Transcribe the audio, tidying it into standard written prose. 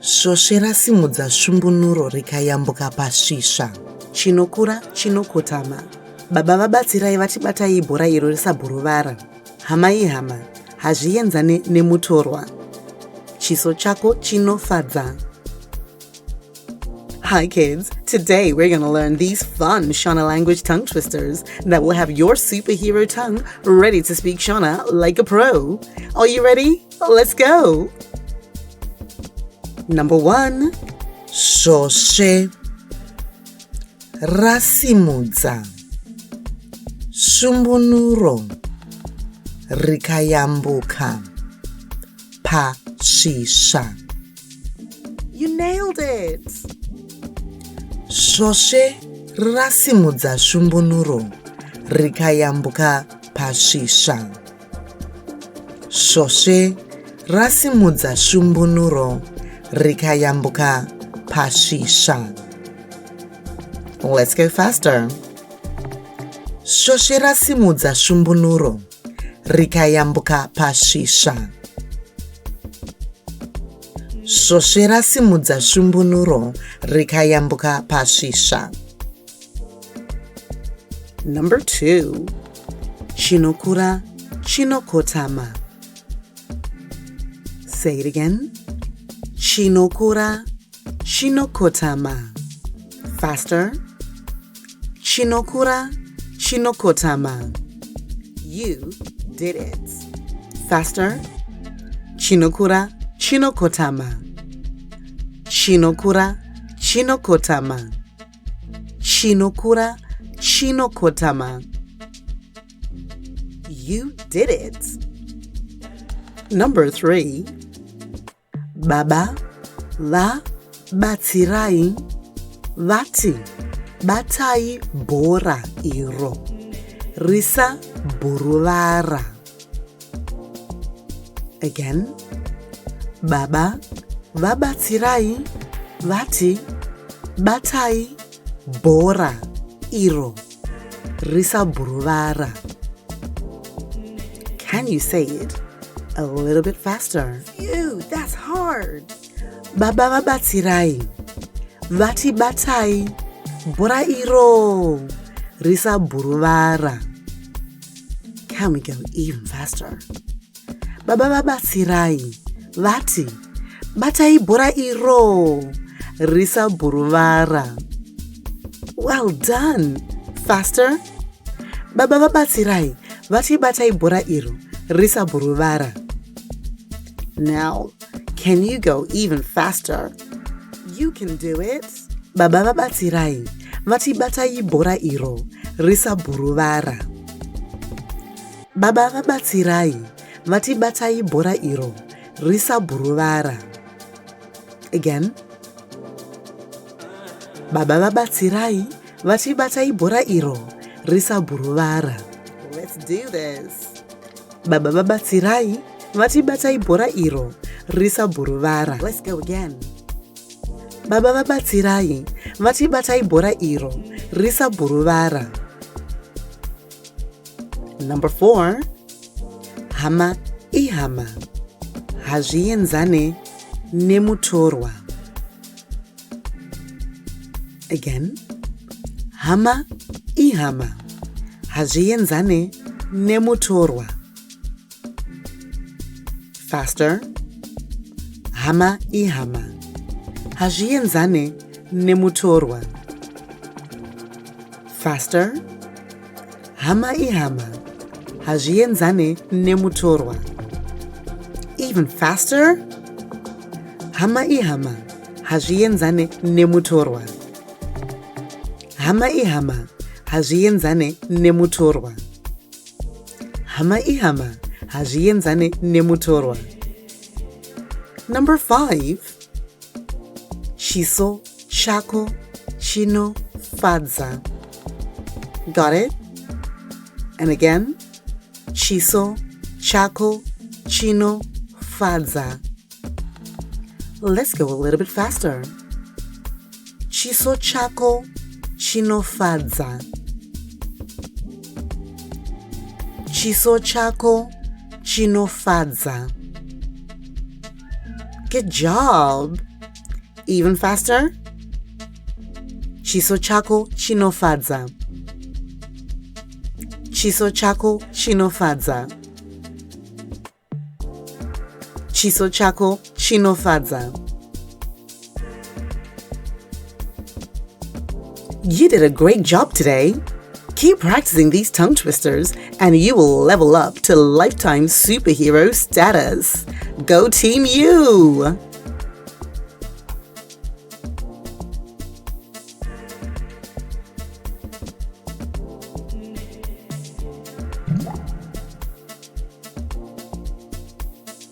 Svosve rasimudza svumbunuro rikayambuka pasvisva. Chinokura, chinokotama. Baba vaBatsirai vati batai bhora iro risabhuruvara. Hama ihama, hazvienzani nemutorwa. Chiso, chako, chinofadza. Hi kids, today we're going to learn these fun Shona language tongue twisters that will have your superhero tongue ready to speak Shona like a pro. Are you ready? Let's go! Number 1. Svosve rasimudza svumbunuro rikayambuka pasvisva. You nailed it! Svosve rasimudza svumbunuro rikayambuka pasvisva. Svosve rasimudza svumbunuro rikayambuka pasvisva. Let's go faster. Svosve rasimudza svumbunuro rikayambuka pasvisva. Svosve rasimudza svumbunuro rikayambuka pasvisva. Number 2. Chinokura, chinokotama. Say it again. Chinokura, chinokotama. Faster. Chinokura, chinokotama. You did it. Faster. Chinokura, chinokotama. Chinokura, chinokotama. Chinokura, chinokotama. You did it. Number 3. Batsirai vati batai bhora iro risabhuruvara. Again. vaBatsirai vati batai bhora iro risabhuruvara. Can you say it a little bit faster? Phew, that's hard. vaBatsirai vati batai bhora iro risabhuruvara. Can we go even faster? vaBatsirai vati batai bhora iro risabhuruvara. Well done. Faster. vaBatsirai vati batai bhora iro risabhuruvara. Now, can you go even faster? You can do it. vaBatsirai vati batai bhora iro risabhuruvara. vaBatsirai vati batai bhora iro risabhuruvara. Again. vaBatsirai vati batai bhora iro risabhuruvara. Let's do this. vaBatsirai vati batai bhora iro risabhuruvara. Let's go again. vaBatsirai vati batai bhora iro risabhuruvara. Number 4. Hama ihama, hazvienzani nemutorwa. Again. Hama ihama, hazvienzani nemutorwa. Faster. Hama ihama, hazvienzani nemutorwa. Faster. Hama ihama, hazvienzani nemutorwa. Even faster. Hama ihama, hazvienzani nemutorwa. Hama ihama, hazvienzani nemutorwa. Hama ihama, hazvienzani nemutorwa. Number 5. Chiso, chako, chinofadza. Got it? And again. Chiso, chako, chinofadza. Let's go a little bit faster. Chiso, chako, chinofadza. Chiso, chako, chinofadza. Good job. Even faster. Chiso, chako, chinofadza. Chiso, chako, chinofadza. Chiso, chako, chinofadza. You did a great job today. Keep practicing these tongue twisters and you will level up to lifetime superhero status. Go Team U!